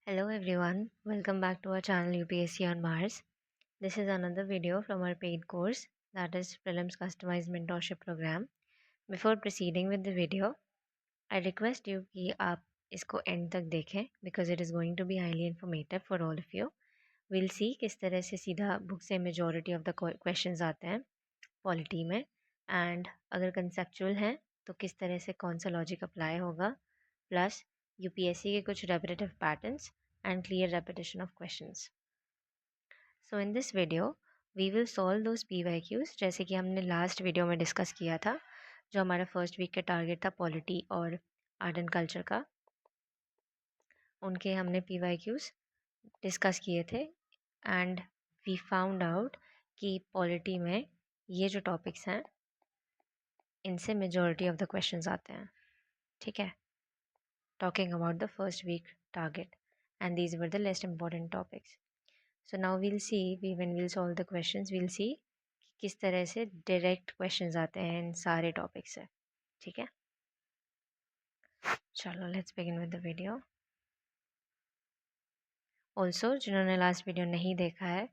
Hello everyone, welcome back to our channel UPSC on Mars. This is another video from our paid course, that is Prelims Customized Mentorship Program. Before proceeding with the video, I request you कि आप इसको end तक देखें because it is going to be highly informative for all of you. We'll see किस तरह से सीधा book से majority of the questions आते हैं पॉलिटी में and अगर conceptual हैं तो किस तरह से कौन सा logic apply होगा plus UPSC के कुछ repetitive patterns and clear repetition of questions. So in this video we will solve those PYQs जैसे कि हमने लास्ट वीडियो में डिस्कस किया था, जो हमारा फर्स्ट वीक का टारगेट था पॉलिटी और आर्ट एंड कल्चर का। उनके हमने PYQs डिस्कस किए थे एंड वी फाउंड आउट कि पॉलिटी में ये जो टॉपिक्स हैं इनसे मेजॉरिटी ऑफ द क्वेश्चंस आते हैं। ठीक है, talking about the first week target and these were the least important topics. So now we'll see, when we'll solve the questions, we'll see कि किस तरह से डायरेक्ट क्वेश्चंस आते हैं इन सारे टॉपिक से। ठीक है, चलो let's begin with the video. Also जिन्होंने लास्ट वीडियो नहीं देखा है,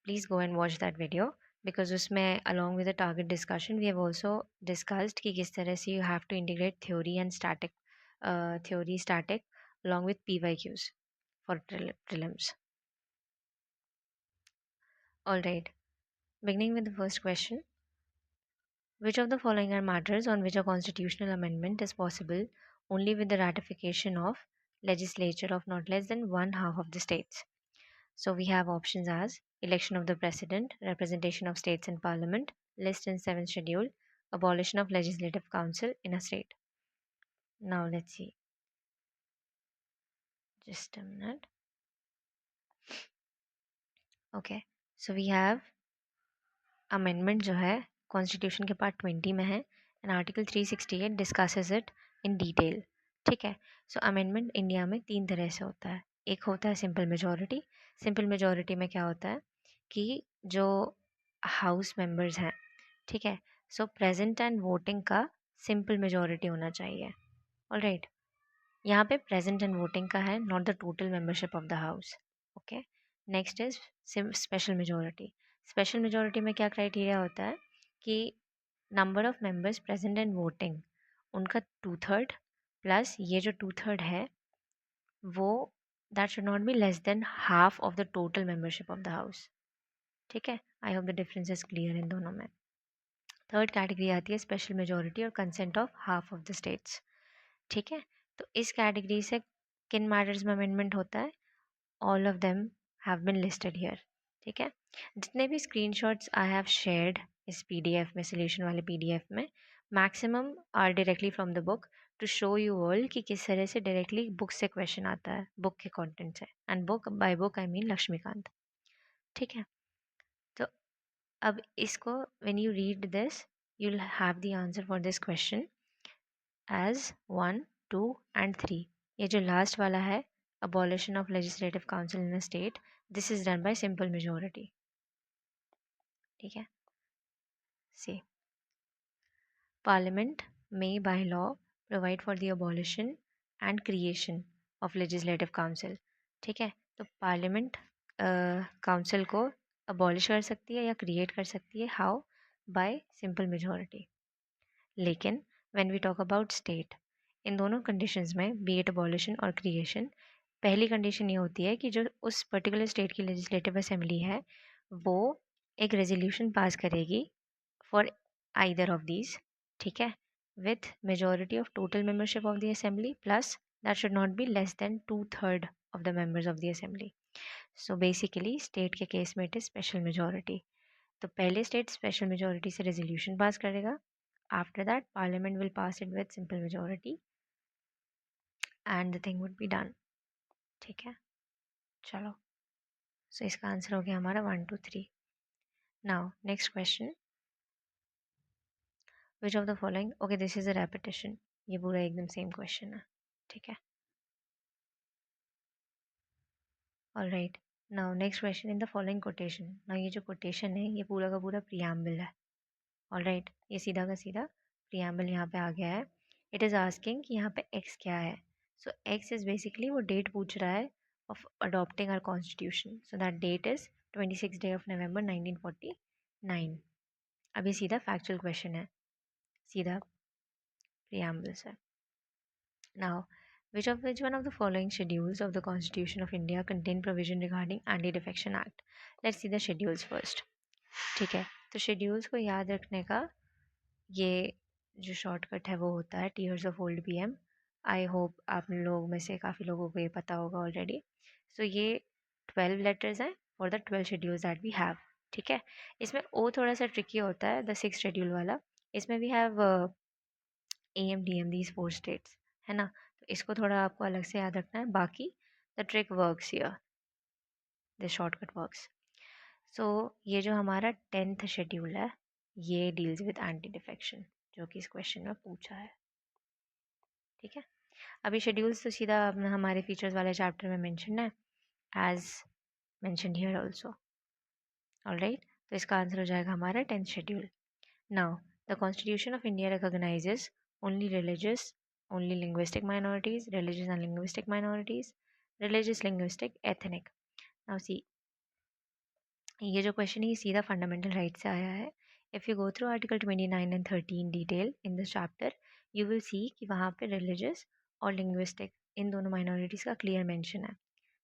please go and watch that video because उसमें along with the target discussion we have also discussed कि किस तरह से you have to integrate theory and static along with PYQs for prelims. All right, beginning with the first question. Which of the following are matters on which a constitutional amendment is possible only with the ratification of legislature of not less than one half of the states? So we have options as election of the president, representation of states in parliament, list in 7th schedule, abolition of legislative council in a state. Now let's see. Just a minute. Okay. So we have amendment जो है constitution के part 20 में है and article 368 discusses it in detail. ठीक है, सो amendment India में 3 तरह से होता है। एक होता है सिंपल मेजॉरिटी। सिंपल मेजॉरिटी में क्या होता है कि जो हाउस मेंबर्स हैं, ठीक है, सो प्रेजेंट एंड वोटिंग का सिंपल मेजॉरिटी होना चाहिए। ऑलराइट, यहाँ पे प्रेजेंट एंड वोटिंग का है, not the total membership of the house. Okay, next is special majority. Special majority में क्या क्राइटेरिया होता है कि number of members present and voting उनका 2/3 प्लस ये जो 2/3 है वो that should not be less than half of the total membership of the house. ठीक है, I hope the difference is clear in दोनों में। थर्ड कैटेगरी आती है स्पेशल मेजॉरिटी और consent of half of the states. ठीक है, तो इस कैटेगरी से किन मैटर्स में अमेंडमेंट होता है? All of them have been listed here. ठीक है, जितने भी स्क्रीनशॉट्स आई हैव शेयर्ड इस PDF में, सोल्यूशन वाले PDF में, maximum are directly from the book to show you all कि किस तरह से डायरेक्टली बुक से क्वेश्चन आता है, बुक के कंटेंट से। And book by book I mean Laxmikanth. ठीक है, तो अब इसको when you read this you will have the answer for this question as 1, 2 and 3। ये जो लास्ट वाला है, abolition of legislative council in a state, this is done by simple majority। ठीक है, see, parliament may by law provide for the abolition and creation of legislative council। ठीक है, तो parliament council को abolish कर सकती है या create कर सकती है, how? by simple majority। लेकिन when we talk about state, इन दोनों कंडीशंस में बी इट अबॉलिशन और क्रिएशन, पहली कंडीशन ये होती है कि जो उस पर्टिकुलर स्टेट की लेजिस्लेटिव असेंबली है वो एक रेजोल्यूशन पास करेगी फॉर आइदर ऑफ दीज। ठीक है, with majority of total membership of the assembly plus that should not be less than 2/3 of the members of the assembly. So basically state के case में it is special majority. तो पहले state special majority से resolution pass करेगा, after that parliament will pass it with simple majority and the thing would be done। ठीक है, चलो, सो इसका आंसर हो गया हमारा 1, 2, 3। Now next question, which of the following, okay this is a repetition, ये पूरा एकदम सेम क्वेश्चन है। ठीक है, all right, now next question, in the following quotation. Now ये जो कोटेशन है ये पूरा का पूरा प्रियम्बल है। ऑल राइट, ये सीधा का सीधा प्रियम्बल यहाँ पे आ गया है। इट इज़ आस्किंग कि यहाँ पे एक्स क्या है। सो एक्स इज़ बेसिकली वो डेट पूछ रहा है of adopting our constitution. So that date is 26th day of November 1949. अब ये सीधा factual question है, सीधा preamble से. Now, which one of the following schedules of the Constitution of India contain provision regarding Anti-Defection Act? Let's see the schedules first. ठीक है, तो schedules को याद रखने का ये जो शॉर्टकट है वो होता है tears of old PM. I hope आप लोग में से काफ़ी लोगों को ये पता होगा ऑलरेडी. सो ये 12 लेटर्स हैं for the 12 schedules that we have. ठीक है, इसमें ओ थोड़ा सा ट्रिकी होता है, द 6 शेड्यूल वाला. इसमें we have M D M these 4 states, है ना. तो इसको थोड़ा आपको अलग से याद रखना है. बाकी the trick works here, the shortcut works. So ये जो हमारा 10th शेड्यूल है ये डील्स विद एंटी डिफेक्शन, जो कि इस क्वेश्चन में पूछा है. ठीक है, अभी शेड्यूल्स तो सीधा हमारे फीचर्स वाले चैप्टर में मेंशन है, as mentioned here also. Alright, तो इसका आंसर हो जाएगा हमारा 10th schedule. Now the constitution of India recognises only religious, only linguistic minorities, religious and linguistic minorities, religious, linguistic, ethnic. Now see, ये जो क्वेश्चन है ये सीधा फंडामेंटल राइट से आया है. If you go through article 29 and 13 detail in this chapter, you will see कि वहाँ पे रिलीजियस और लिंग्विस्टिक इन दोनों माइनॉरिटीज़ का क्लियर मेंशन है.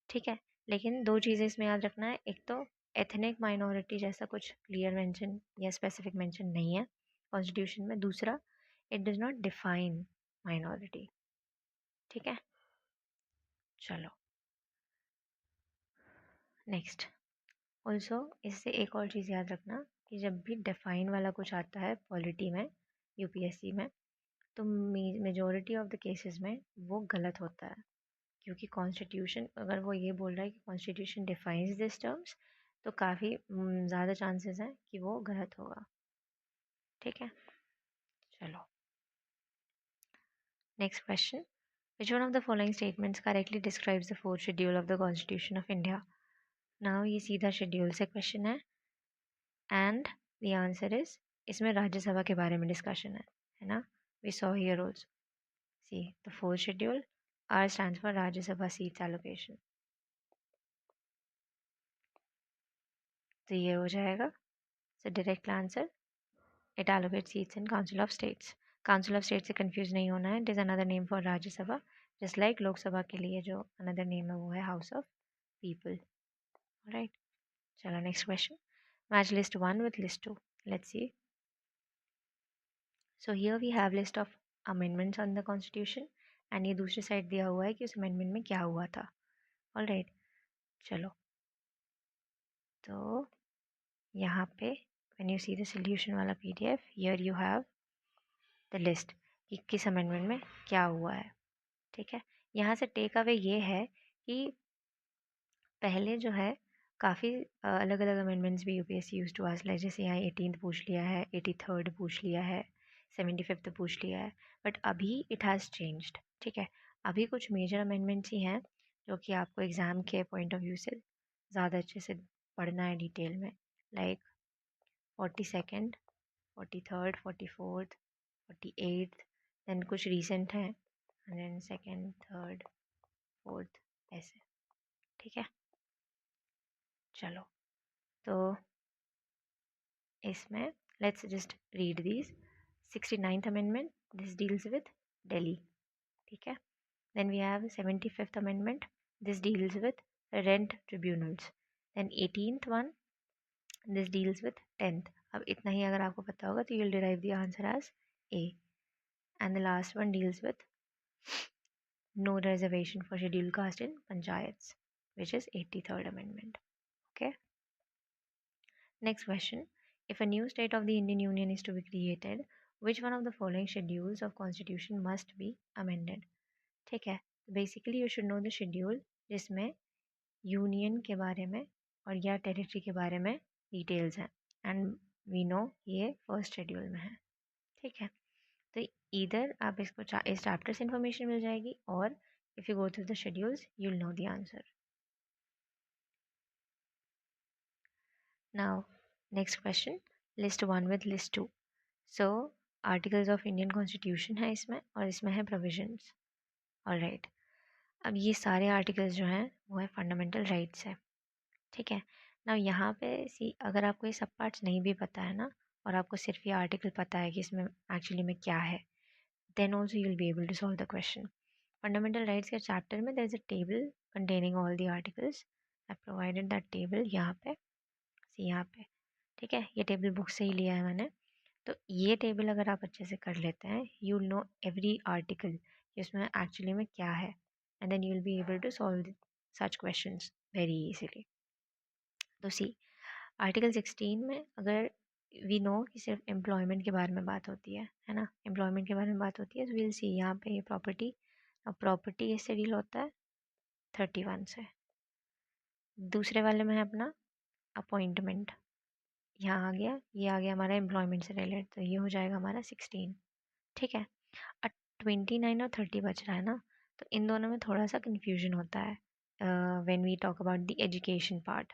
ठीक है, लेकिन दो चीज़ें इसमें याद रखना है. एक तो एथनिक माइनॉरिटी जैसा कुछ क्लियर मेंशन या स्पेसिफिक मेंशन नहीं है कॉन्स्टिट्यूशन में. दूसरा, it does not define minority. ठीक है, चलो नेक्स्ट. ऑल्सो इससे एक और चीज़ याद रखना कि जब भी डिफाइन वाला कुछ आता है पॉलिटी में, यूपीएससी में, तो मेजॉरिटी ऑफ द केसेस में वो गलत होता है. क्योंकि कॉन्स्टिट्यूशन, अगर वो ये बोल रहा है कि कॉन्स्टिट्यूशन डिफाइंस दिस टर्म्स, तो काफ़ी ज़्यादा चांसेस हैं कि वो गलत होगा. ठीक है, चलो next question. Which one of the following statements correctly describes the fourth schedule of the constitution of India. Now ये सीधा शेड्यूल से क्वेश्चन है एंड द आंसर इज, इसमें राज्यसभा के बारे में डिस्कशन है ना. We saw here also. See the fourth schedule, are stands for Rajya Sabha seats allocation. तो ये हो जाएगा. So direct answer, it allocate seats in council of states. Council of state से कंफ्यूज नहीं होना है. It is another name for Rajya Sabha, just like Lok Sabha के लिए जो अनदर नेम है वो है हाउस ऑफ पीपल. राइट, चलो next question. Match list 1 with list 2. Let's see. So here we have list of amendments on the constitution and ये दूसरी side दिया हुआ है कि उस amendment में क्या हुआ था. Alright, चलो तो यहाँ पे when you see the solution वाला PDF, here you have the list कि किस amendment में क्या हुआ है. ठीक है, यहाँ से टेक अवे ये है कि पहले जो है काफ़ी अलग अलग अमेंडमेंट्स भी UPSC use to ask, like जैसे यहाँ 18th पूछ लिया है, 83rd पूछ लिया है, 75th पूछ लिया है. बट अभी इट हैज़ चेंज्ड. ठीक है, अभी कुछ मेजर अमेंडमेंट्स ही हैं जो कि आपको एग्ज़ाम के पॉइंट ऑफ व्यू से ज़्यादा अच्छे से पढ़ना है डिटेल में, like 42nd, 43rd, 44th, 48th, then कुछ रिसेंट हैं, and then 2nd, 3rd, 4th, ऐसे. ठीक है, चलो तो इसमें let's just read these. 69th amendment, this deals with Delhi. ठीक है, then we have 75th amendment, this deals with rent tribunals. Then 18th one, this deals with 10th. अब इतना ही अगर आपको पता होगा तो you will derive the answer as A. And the last one deals with no reservation for schedule caste in panchayats, which is 83rd amendment. Okay, next question. If a new state of the Indian Union is to be created, which one of the following schedules of constitution must be amended? ठीक है, basically you should know the schedule जिसमें union के बारे में और या territory के बारे में डिटेल्स हैं, एंड वी नो ये फर्स्ट शेड्यूल में है. ठीक है, तो इधर आप इसको इस चैप्टर से इंफॉर्मेशन मिल जाएगी, और if you go through the schedules you will know the answer. Now, next question, list 1 with list 2. So, articles of Indian Constitution है इसमें, और इसमें है provisions. Alright. अब ये सारे आर्टिकल्स जो हैं वो है फंडामेंटल राइट्स है, ठीक है ना। यहाँ पे सी अगर आपको ये सब पार्ट्स नहीं भी पता है ना, और आपको सिर्फ ये आर्टिकल पता है कि इसमें एक्चुअली में क्या है, then also you'll be able to solve the question. Fundamental rights के चैप्टर में there is a table containing all the articles. I provided that table यहाँ पे, see यहाँ पे, ठीक है। ये टेबल बुक से ही लिया है मैंने। तो ये टेबल अगर आप अच्छे से कर लेते हैं, you will know every article कि उसमें एक्चुअली में क्या है, and then you will be able to solve such questions very easily. तो सी आर्टिकल 16 में अगर वी नो कि सिर्फ एम्प्लॉयमेंट के बारे में बात होती है ना, एम्प्लॉयमेंट के बारे में बात होती है, तो विल सी यहाँ पे ये प्रॉपर्टी। अब प्रॉपर्टी इससे डील होता है 31 से। दूसरे वाले में है अपना अपॉइंटमेंट, यहाँ आ गया, ये आ गया हमारा एम्प्लॉयमेंट से रिलेटेड, तो ये हो जाएगा हमारा 16, ठीक है। अब 29 और 30 बच रहा है ना, तो इन दोनों में थोड़ा सा कन्फ्यूजन होता है when we talk about the education part.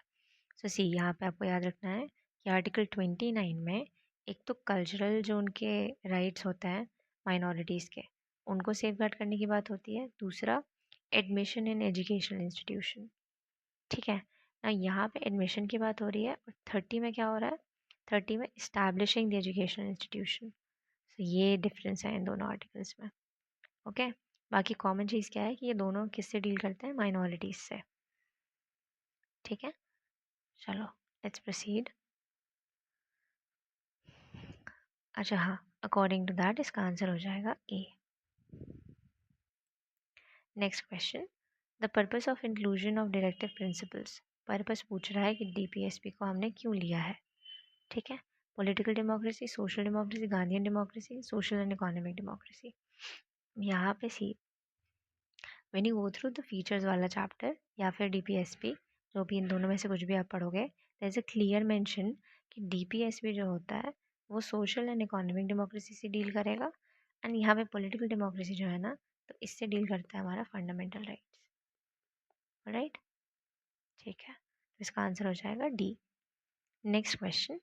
So see यहाँ पे आपको याद रखना है कि आर्टिकल 29 में एक तो कल्चरल जो उनके राइट्स होते हैं माइनॉरिटीज़ के, उनको सेफगार्ड करने की बात होती है। दूसरा एडमिशन इन एजुकेशनल इंस्टीट्यूशन, ठीक है ना। यहाँ पे एडमिशन की बात हो रही है, और 30 में क्या हो रहा है, 30 में इस्टेब्लिशिंग द एजुकेशनल इंस्टीट्यूशन। तो ये डिफरेंस है इन दोनों आर्टिकल्स में, ओके। बाकी कॉमन चीज़ क्या है कि ये दोनों किससे डील करते हैं, माइनॉरिटीज़ से, ठीक है। चलो लेट्स प्रोसीड। अच्छा हाँ, अकॉर्डिंग टू दैट इसका आंसर हो जाएगा A. Next question, the purpose of inclusion of directive principles. Purpose पूछ रहा है कि डीपीएसपी को हमने क्यों लिया है, ठीक है। Political democracy, social democracy, Gandhian democracy, social and economic democracy. यहाँ पे see when you go through the features वाला चैप्टर या फिर डीपीएसपी, जो भी इन दोनों में से कुछ भी आप पढ़ोगे, there is a clear mention कि डीपीएसपी जो होता है वो सोशल एंड इकोनॉमिक डेमोक्रेसी से डील करेगा, एंड यहाँ पे पॉलिटिकल डेमोक्रेसी जो है ना, तो इससे डील करता है हमारा फंडामेंटल राइट्स, राइट, ठीक है। तो इसका आंसर हो जाएगा D. Next question,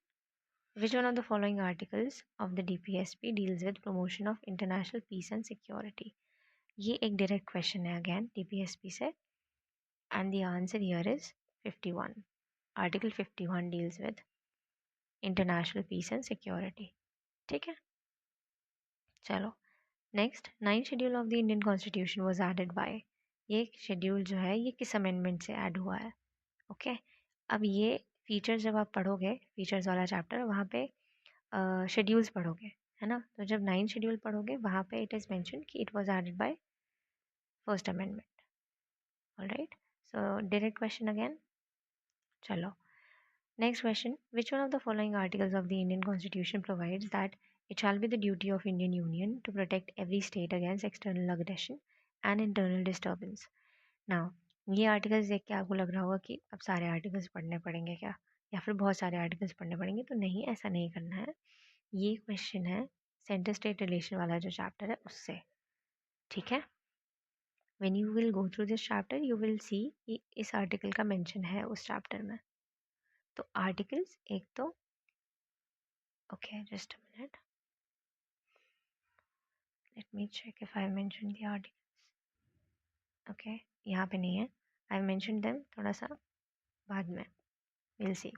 which one of the following articles of the DPSP deals with promotion of international peace and security? ये एक direct question है again DPSP से, and the answer here is 51. Article 51 deals with international peace and security, ठीक है। चलो next, 9th schedule of the Indian constitution was added by. ये schedule जो है ये किस अमेंडमेंट से ऐड हुआ है, ओके। अब ये फीचर्स जब आप पढ़ोगे, फीचर्स वाला चैप्टर, वहाँ पे शेड्यूल्स पढ़ोगे, है ना। तो जब 9th शेड्यूल पढ़ोगे वहाँ पे इट इज़ मेंशन कि it was added by first amendment, alright. So direct question again. चलो next question, which one of the following articles of the Indian constitution provides that it shall be the duty of Indian union to protect every state against external aggression and internal disturbance. Now ये articles देख के आपको लग रहा होगा कि अब सारे आर्टिकल्स पढ़ने पड़ेंगे क्या, या फिर बहुत सारे आर्टिकल्स पढ़ने पड़ेंगे, तो नहीं, ऐसा नहीं करना है। ये क्वेश्चन है सेंटर स्टेट रिलेशन वाला जो चैप्टर है उससे, ठीक है। When you will go through this chapter you will see कि इस आर्टिकल का मेंशन है उस चैप्टर में। तो आर्टिकल्स एक तो, okay just a minute, let me check if I mention the articles, okay यहाँ पे नहीं है, आई मेंशन देम थोड़ा सा बाद में, विल सी।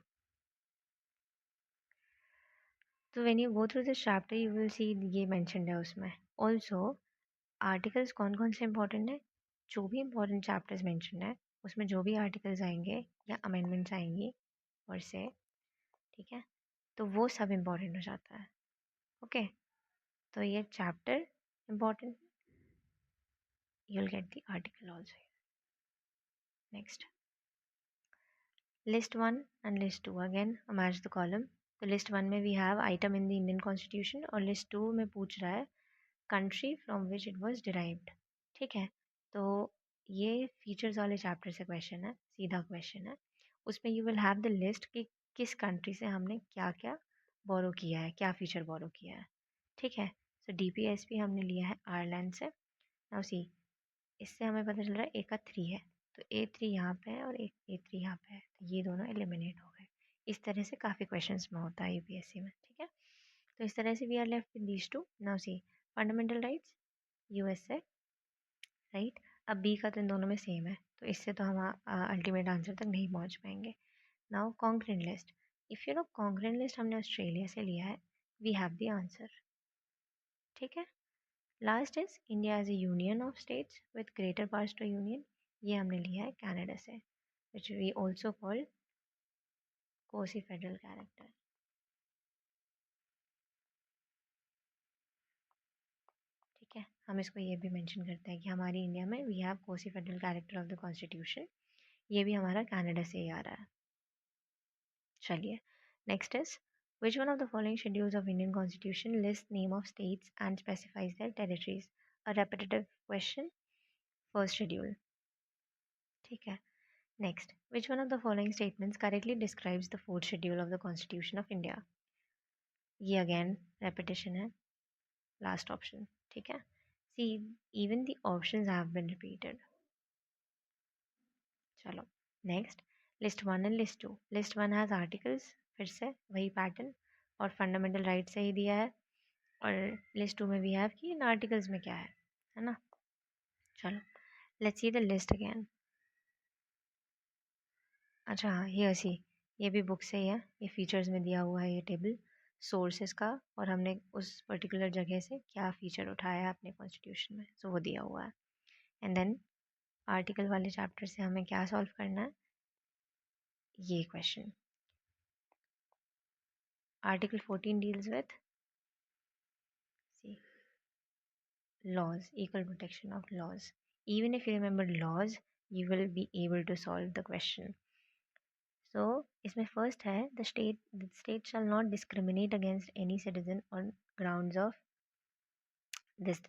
तो when you go through this chapter you will see ये मेंशनड है उसमें। ऑल्सो आर्टिकल्स कौन कौन से इंपॉर्टेंट है, जो भी इंपॉर्टेंट चैप्टर्स मेंशन है उसमें जो भी आर्टिकल्स आएंगे या अमेंडमेंट्स आएंगी और से, ठीक है, तो वो सब इम्पॉर्टेंट हो जाता है, ओके। तो ये chapter important, you will get the article also. Next, list one and list two, again match the column. तो लिस्ट वन में we have item in the Indian constitution, और लिस्ट टू में पूछ रहा है country from which it was derived, ठीक है। तो ये फीचर्स वाले चैप्टर से क्वेश्चन है, सीधा क्वेश्चन है। उसमें you will have the list कि किस कंट्री से हमने क्या क्या बोरो किया है, क्या फीचर बोरो किया है, ठीक है। सो डीपीएसपी हमने लिया है आयरलैंड से। नाउ सी इससे हमें पता चल रहा है ए का 3 है, तो A3 यहाँ पे है और एक A3 यहाँ पे है, तो ये दोनों एलिमिनेट हो गए। इस तरह से काफ़ी क्वेश्चंस में होता है यूपीएससी में, ठीक है। तो इस तरह से we are left with these two. Now see fundamental rights, USA, right. अब बी का तो इन दोनों में सेम है, तो इससे तो हम अल्टीमेट आंसर तक नहीं पहुंच पाएंगे. Now concurrent list. If you know concurrent list हमने ऑस्ट्रेलिया से लिया है, वी हैव द आंसर. ठीक है. Last is India as a union of states with greater parts to union. ये हमने लिया है कनाडा से, which we also call quasi federal character. ठीक है. हम इसको ये भी मेंशन करते हैं कि हमारी इंडिया में we have quasi federal character of the constitution. ये भी हमारा कनाडा से ही आ रहा है. चलिए, next is which one of the following schedules of Indian Constitution lists name of states and specifies their territories? A repetitive question. First schedule. ठीक है. Next, which one of the following statements correctly describes the fourth schedule of the Constitution of India? ये again repetition है. Last option. ठीक है. See, even the options have been repeated. चलो, next list one and list two. List one has articles, फिर से वही pattern, और fundamental right से ही दिया है. और लिस्ट टू में भी है कि इन आर्टिकल्स में क्या है ना. चलो, let's see the list again. अच्छा हाँ, ये भी बुक से ही है. ये फीचर्स में दिया हुआ है ये टेबल सोर्सेज का, और हमने उस पर्टिकुलर जगह से क्या फ़ीचर उठाया है अपने कॉन्स्टिट्यूशन में, सो वो दिया हुआ है. एंड देन आर्टिकल वाले चैप्टर से हमें क्या सॉल्व करना है, ये question. Article 14 deals with, see, laws, equal protection of laws. Even if you remember laws, you will be able to solve the question. So, इसमें first है the state shall not discriminate against any citizen on grounds of this.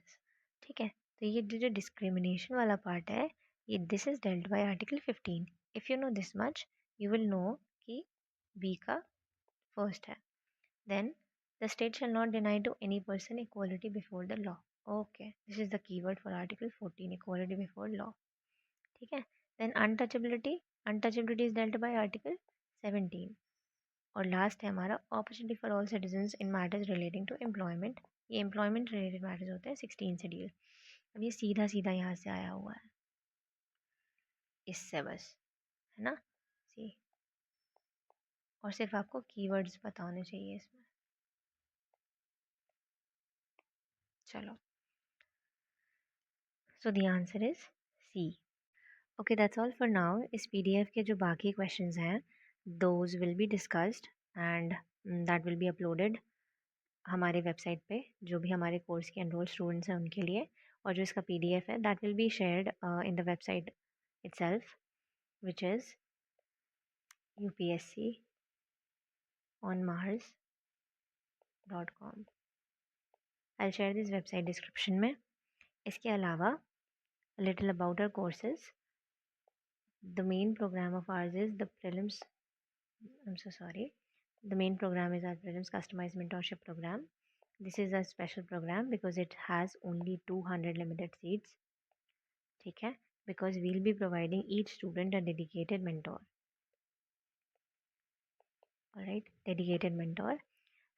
ठीक है. तो ये जो discrimination वाला part है, ये this is dealt by Article 15. If you know this much, you will know कि B का first है. Then the state shall not deny to any person equality before the law. Okay, this is the keyword for Article 14, equality before law. ठीक है. Then untouchability is dealt by Article 17. और last है हमारा opportunity for all citizens in matters relating to employment. ये employment related matters होते हैं 16 schedule. अब ये सीधा सीधा यहाँ से आया हुआ है, इससे बस, है ना. सी, और सिर्फ आपको कीवर्ड्स पता होने चाहिए इसमें. चलो, so the answer is C. Okay, that's all for now. इस पीडीएफ के जो बाकी क्वेश्चंस हैं, those will be discussed and that will be uploaded हमारे वेबसाइट पे, जो भी हमारे कोर्स के एनरोल स्टूडेंट्स हैं उनके लिए. और जो इसका पीडीएफ है, that will be shared in the website itself, which is UPSC on mars.com. I'll share this website description में. इसके अलावा little about our courses. The main program of ours is the prelims. I'm so sorry. The main program is our prelims customized mentorship program. This is a special program because it has only 200 limited seats. ठीक है. Because we'll be providing each student a dedicated mentor. Alright, dedicated mentor.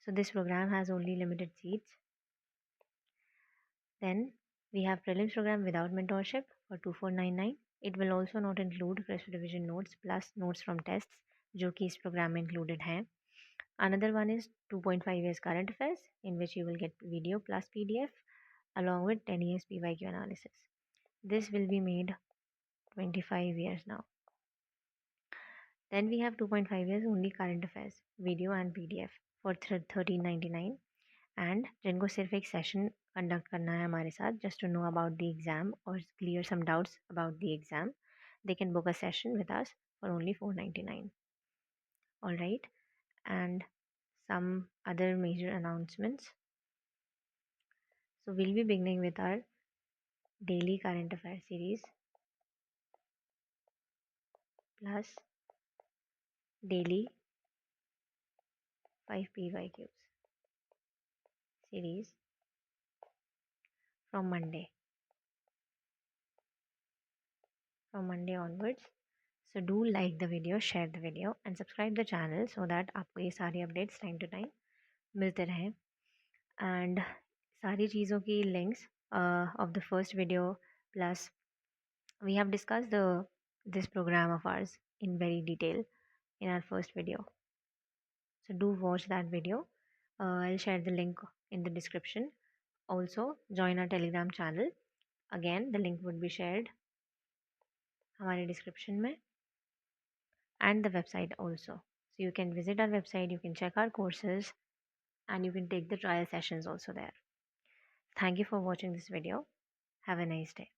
So this program has only limited seats. Then we have prelims program without mentorship for 2499. It will also not include crisp revision notes plus notes from tests जो कि इस program में included हैं. Another one is 2.5 years current affairs, in which you will get video plus PDF along with 10 years PYQ analysis. This will be made 25 years now. Then we have 2.5 years only current affairs, video and PDF for 1399. And जिनको सिर्फ एक session conduct करना है हमारे साथ just to know about the exam or clear some doubts about the exam, they can book a session with us for only 499. Alright, and some other major announcements. So we'll be beginning with our daily current affairs series plus daily 5 PYQs series from Monday onwards. So do like the video, share the video and subscribe the channel so that आपको ये सारी updates time to time मिलते रहें. And सारी चीज़ों की links of the first video plus We have discussed this program of ours in very detail in our first video. So do watch that video. I'll share the link in the description. Also join our Telegram channel. Again, the link would be shared हमारे description में, and the website also. So you can visit our website, you can check our courses, and you can take the trial sessions also there. Thank you for watching this video. Have a nice day.